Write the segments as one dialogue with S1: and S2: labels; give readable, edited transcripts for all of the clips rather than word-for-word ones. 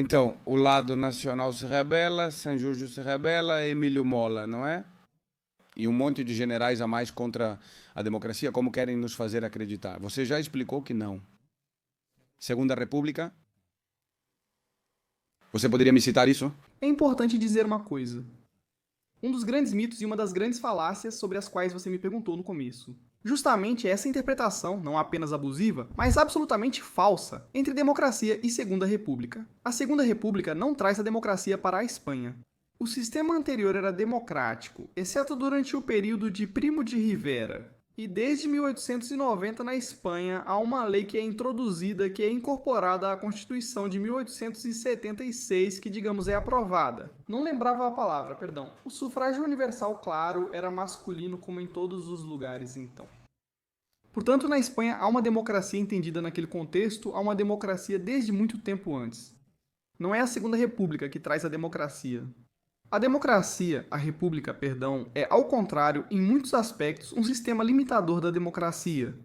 S1: Então, o lado nacional se rebela, Sanjurjo se rebela, Emílio Mola, não é? E um monte de generais a mais contra a democracia, como querem nos fazer acreditar. Você já explicou que não. Segunda República? Você poderia me citar isso?
S2: É importante dizer uma coisa. Um dos grandes mitos e uma das grandes falácias sobre as quais você me perguntou no começo. Justamente essa interpretação, não apenas abusiva, mas absolutamente falsa, entre democracia e Segunda República. A Segunda República não traz a democracia para a Espanha. O sistema anterior era democrático, exceto durante o período de Primo de Rivera. E desde 1890 na Espanha há uma lei que é introduzida, que é incorporada à Constituição de 1876, que digamos é aprovada. Não lembrava a palavra, perdão. O sufrágio universal, claro, era masculino como em todos os lugares então. Portanto, na Espanha há uma democracia entendida naquele contexto, há uma democracia desde muito tempo antes. Não é a Segunda República que traz a democracia. A democracia, a república, perdão, é, ao contrário, em muitos aspectos, um sistema limitador da democracia.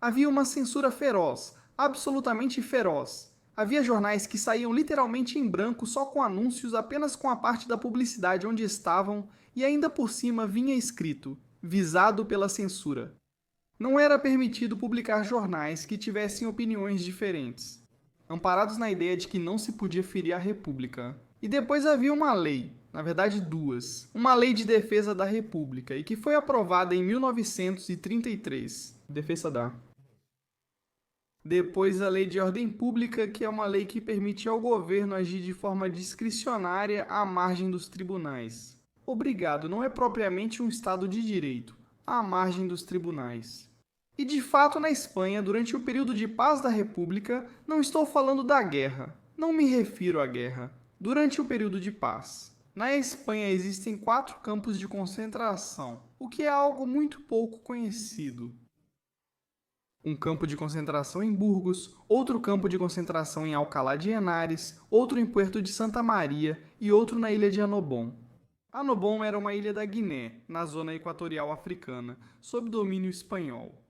S2: Havia uma censura feroz, absolutamente feroz. Havia jornais que saíam literalmente em branco só com anúncios apenas com a parte da publicidade onde estavam e ainda por cima vinha escrito, visado pela censura. Não era permitido publicar jornais que tivessem opiniões diferentes, amparados na ideia de que não se podia ferir a república. E depois havia uma lei, na verdade duas. Uma lei de defesa da República, e que foi aprovada em 1933. Defesa da. Depois a Lei de Ordem Pública, que é uma lei que permite ao governo agir de forma discricionária à margem dos tribunais. Obrigado, não é propriamente um Estado de direito, à margem dos tribunais. E de fato, na Espanha, durante o período de paz da República, não estou falando da guerra. Não me refiro à guerra. Durante o período de paz. Na Espanha existem 4 campos de concentração, o que é algo muito pouco conhecido. Um campo de concentração em Burgos, outro campo de concentração em Alcalá de Henares, outro em Puerto de Santa Maria e outro na ilha de Annobón. Annobón era uma ilha da Guiné, na zona equatorial africana, sob domínio espanhol.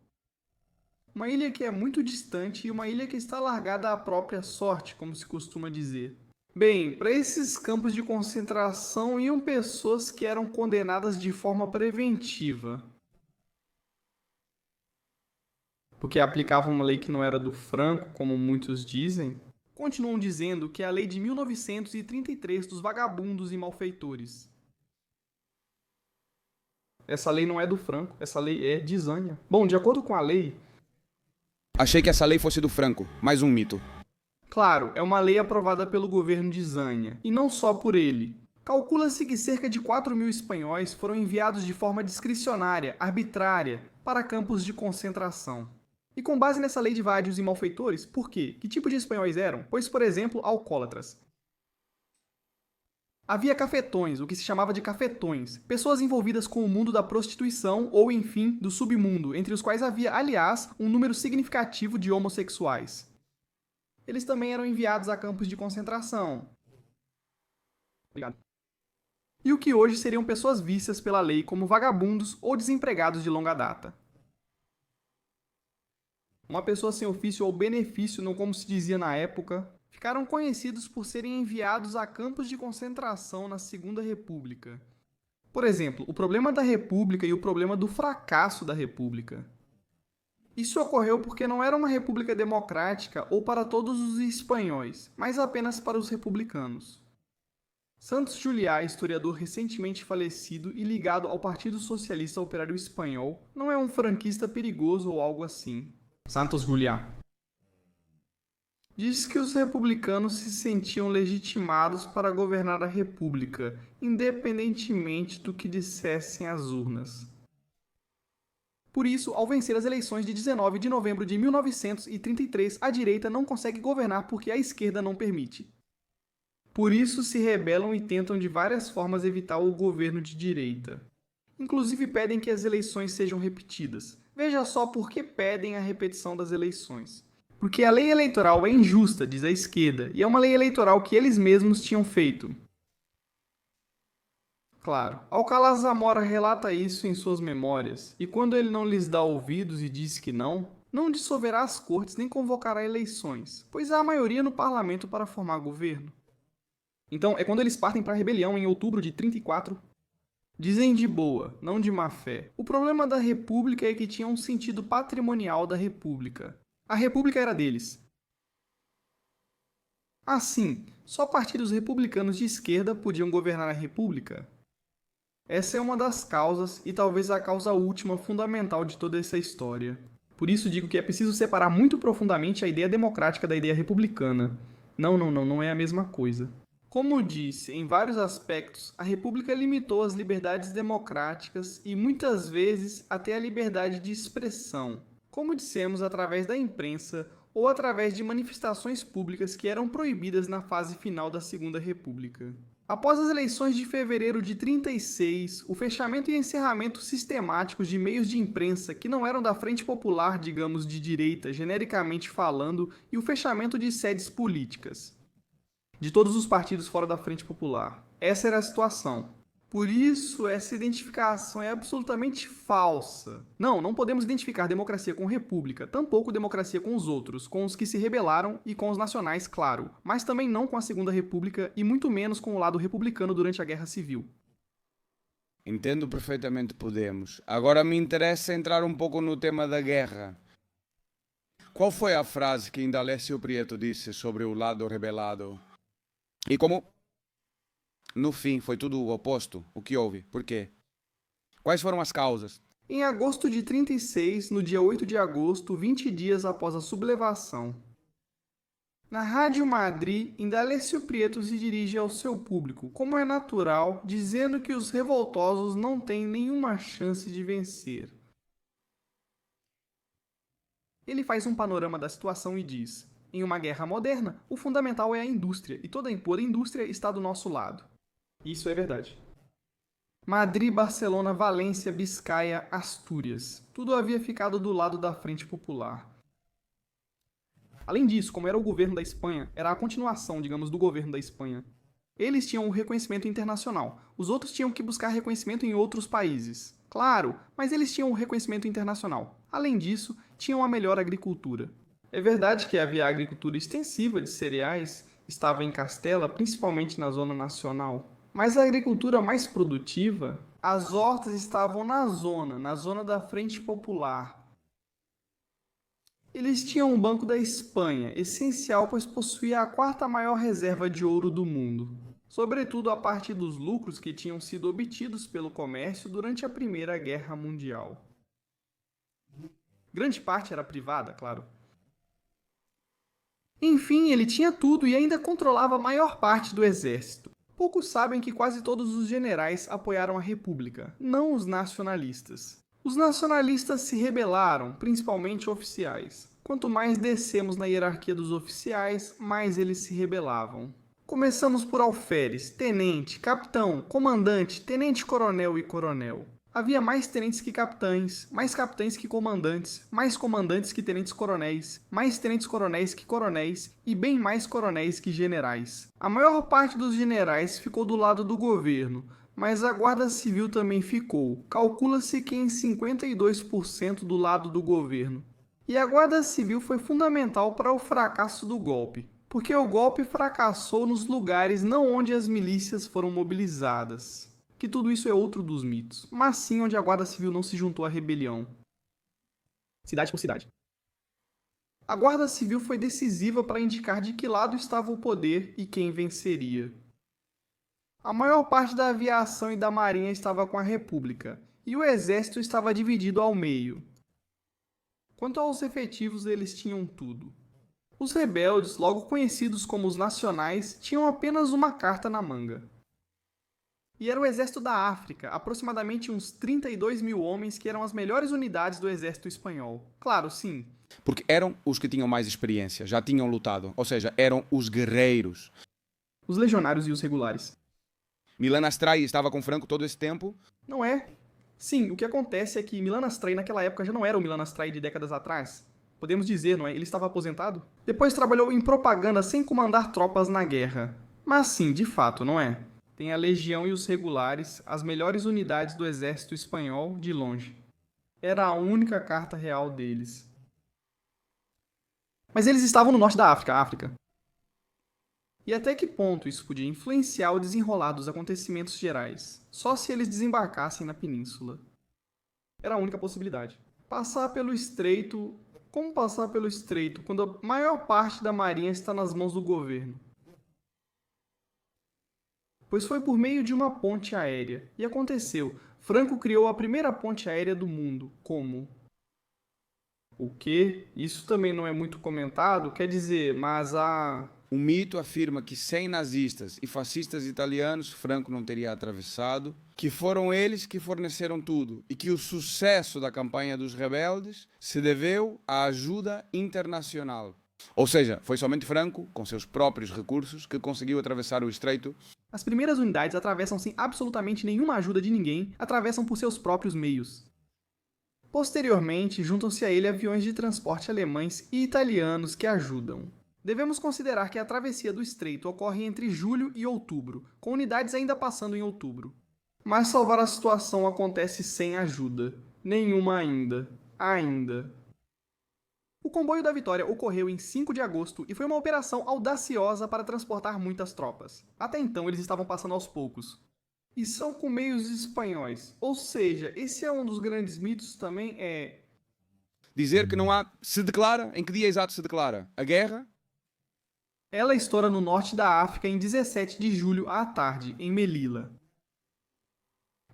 S2: Uma ilha que é muito distante e uma ilha que está largada à própria sorte, como se costuma dizer. Bem, para esses campos de concentração iam pessoas que eram condenadas de forma preventiva, porque aplicavam uma lei que não era do Franco, como muitos dizem. Continuam dizendo que é a lei de 1933 dos vagabundos e malfeitores. Essa lei não é do Franco, essa lei é de Zânia. Bom, de acordo com a lei...
S1: Achei que essa lei fosse do Franco. Mais um mito.
S2: Claro, é uma lei aprovada pelo governo de Zânia, e não só por ele. Calcula-se que cerca de 4.000 espanhóis foram enviados de forma discricionária, arbitrária, para campos de concentração. E com base nessa lei de vádios e malfeitores, por quê? Que tipo de espanhóis eram? Pois, por exemplo, alcoólatras. Havia cafetões, o que se chamava de cafetões, pessoas envolvidas com o mundo da prostituição ou, enfim, do submundo, entre os quais havia, aliás, um número significativo de homossexuais. Eles também eram enviados a campos de concentração. Obrigado. E o que hoje seriam pessoas vistas pela lei como vagabundos ou desempregados de longa data. Uma pessoa sem ofício ou benefício, não como se dizia na época, ficaram conhecidos por serem enviados a campos de concentração na Segunda República. Por exemplo, o problema da República e o problema do fracasso da República. Isso ocorreu porque não era uma república democrática ou para todos os espanhóis, mas apenas para os republicanos. Santos Juliá, historiador recentemente falecido e ligado ao Partido Socialista Operário Espanhol, não é um franquista perigoso ou algo assim. Santos Juliá diz que os republicanos se sentiam legitimados para governar a república, independentemente do que dissessem as urnas. Por isso, ao vencer as eleições de 19 de novembro de 1933, a direita não consegue governar porque a esquerda não permite. Por isso se rebelam e tentam de várias formas evitar o governo de direita. Inclusive pedem que as eleições sejam repetidas. Veja só por que pedem a repetição das eleições. Porque a lei eleitoral é injusta, diz a esquerda, e é uma lei eleitoral que eles mesmos tinham feito. Claro, Alcalá Zamora relata isso em suas memórias, e quando ele não lhes dá ouvidos e diz que não dissolverá as cortes nem convocará eleições, pois há a maioria no parlamento para formar governo. Então, é quando eles partem para a rebelião em outubro de 34. Dizem de boa, não de má fé. O problema da República é que tinha um sentido patrimonial da República. A República era deles. Assim, só partidos republicanos de esquerda podiam governar a República. Essa é uma das causas, e talvez a causa última fundamental de toda essa história. Por isso digo que é preciso separar muito profundamente a ideia democrática da ideia republicana. Não é a mesma coisa. Como disse, em vários aspectos, a República limitou as liberdades democráticas e muitas vezes até a liberdade de expressão, como dissemos através da imprensa ou através de manifestações públicas que eram proibidas na fase final da Segunda República. Após as eleições de fevereiro de 36, o fechamento e encerramento sistemáticos de meios de imprensa que não eram da Frente Popular, digamos de direita, genericamente falando, e o fechamento de sedes políticas de todos os partidos fora da Frente Popular. Essa era a situação. Por isso, essa identificação é absolutamente falsa. Não podemos identificar democracia com república, tampouco democracia com os outros, com os que se rebelaram e com os nacionais, claro, mas também não com a Segunda República e muito menos com o lado republicano durante a Guerra Civil.
S1: Entendo perfeitamente, podemos. Agora me interessa entrar um pouco no tema da guerra. Qual foi a frase que Indalécio Prieto disse sobre o lado rebelado? E como, no fim, foi tudo o oposto, o que houve? Por quê? Quais foram as causas?
S2: Em agosto de 36, no dia 8 de agosto, 20 dias após a sublevação, na Rádio Madrid, Indalécio Prieto se dirige ao seu público, como é natural, dizendo que os revoltosos não têm nenhuma chance de vencer. Ele faz um panorama da situação e diz: em uma guerra moderna, o fundamental é a indústria, e toda a indústria está do nosso lado. Isso é verdade. Madrid, Barcelona, Valência, Biscaia, Astúrias. Tudo havia ficado do lado da Frente Popular. Além disso, como era o governo da Espanha, era a continuação, digamos, do governo da Espanha. Eles tinham o reconhecimento internacional. Os outros tinham que buscar reconhecimento em outros países. Claro, mas eles tinham o reconhecimento internacional. Além disso, tinham a melhor agricultura. É verdade que havia agricultura extensiva de cereais, estava em Castela, principalmente na zona nacional. Mas a agricultura mais produtiva, as hortas estavam na zona da Frente Popular. Eles tinham o Banco da Espanha, essencial pois possuía a quarta maior reserva de ouro do mundo, sobretudo a partir dos lucros que tinham sido obtidos pelo comércio durante a Primeira Guerra Mundial. Grande parte era privada, claro. Enfim, ele tinha tudo e ainda controlava a maior parte do exército. Poucos sabem que quase todos os generais apoiaram a República, não os nacionalistas. Os nacionalistas se rebelaram, principalmente oficiais. Quanto mais descemos na hierarquia dos oficiais, mais eles se rebelavam. Começamos por alferes, tenente, capitão, comandante, tenente-coronel e coronel. Havia mais tenentes que capitães, mais capitães que comandantes, mais comandantes que tenentes-coronéis, mais tenentes-coronéis que coronéis e bem mais coronéis que generais. A maior parte dos generais ficou do lado do governo, mas a Guarda Civil também ficou. Calcula-se que em 52% do lado do governo. E a Guarda Civil foi fundamental para o fracasso do golpe, porque o golpe fracassou nos lugares não onde as milícias foram mobilizadas. Que tudo isso é outro dos mitos, mas sim onde a Guarda Civil não se juntou à rebelião. Cidade por cidade. A Guarda Civil foi decisiva para indicar de que lado estava o poder e quem venceria. A maior parte da aviação e da marinha estava com a República, e o exército estava dividido ao meio. Quanto aos efetivos, eles tinham tudo. Os rebeldes, logo conhecidos como os nacionais, tinham apenas uma carta na manga. E era o exército da África, aproximadamente uns 32 mil homens que eram as melhores unidades do exército espanhol. Claro, sim.
S1: Porque eram os que tinham mais experiência, já tinham lutado, ou seja, eram os guerreiros.
S2: Os legionários e os regulares.
S1: Milan Astray estava com Franco todo esse tempo?
S2: Não é. Sim, o que acontece é que Milan Astray naquela época já não era o Milan Astray de décadas atrás. Podemos dizer, não é? Ele estava aposentado. Depois trabalhou em propaganda sem comandar tropas na guerra. Mas sim, de fato, não é? Tem a Legião e os Regulares, as melhores unidades do exército espanhol de longe. Era a única carta real deles. Mas eles estavam no norte da África, E até que ponto isso podia influenciar o desenrolar dos acontecimentos gerais, só se eles desembarcassem na península. Era a única possibilidade. Passar pelo estreito... Como passar pelo estreito quando a maior parte da marinha está nas mãos do governo? Pois foi por meio de uma ponte aérea. E aconteceu. Franco criou a primeira ponte aérea do mundo. Como? O quê? Isso também não é muito comentado? Quer dizer, mas a...
S1: Um mito afirma que sem nazistas e fascistas italianos, Franco não teria atravessado, que foram eles que forneceram tudo e que o sucesso da campanha dos rebeldes se deveu à ajuda internacional. Ou seja, foi somente Franco, com seus próprios recursos, que conseguiu atravessar o estreito.
S2: As primeiras unidades atravessam sem absolutamente nenhuma ajuda de ninguém, atravessam por seus próprios meios. Posteriormente, juntam-se a ele aviões de transporte alemães e italianos que ajudam. Devemos considerar que a travessia do estreito ocorre entre julho e outubro, com unidades ainda passando em outubro. Mas salvar a situação acontece sem ajuda. Nenhuma ainda. O comboio da Vitória ocorreu em 5 de agosto e foi uma operação audaciosa para transportar muitas tropas. Até então eles estavam passando aos poucos. E são com meios espanhóis. Ou seja, esse é um dos grandes mitos também
S1: Dizer que não há... Se declara? Em que dia exato se declara? A guerra?
S2: Ela estoura no norte da África em 17 de julho à tarde, em Melilla.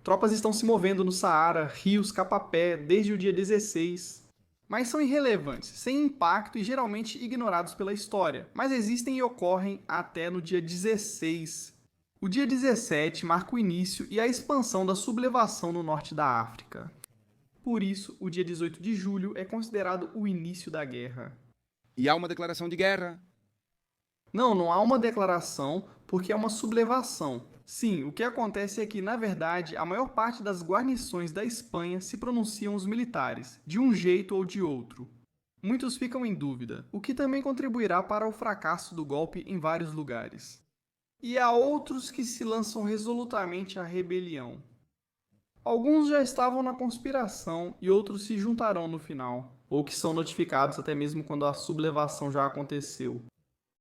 S2: Tropas estão se movendo no Saara, rios, Capapé, desde o dia 16, mas são irrelevantes, sem impacto e geralmente ignorados pela história, mas existem e ocorrem até no dia 16. O dia 17 marca o início e a expansão da sublevação no norte da África. Por isso, o dia 18 de julho é considerado o início da guerra.
S1: E há uma declaração de guerra?
S2: Não há uma declaração, porque é uma sublevação. Sim, o que acontece é que, na verdade, a maior parte das guarnições da Espanha se pronunciam os militares, de um jeito ou de outro. Muitos ficam em dúvida, o que também contribuirá para o fracasso do golpe em vários lugares. E há outros que se lançam resolutamente à rebelião. Alguns já estavam na conspiração e outros se juntarão no final, ou que são notificados até mesmo quando a sublevação já aconteceu.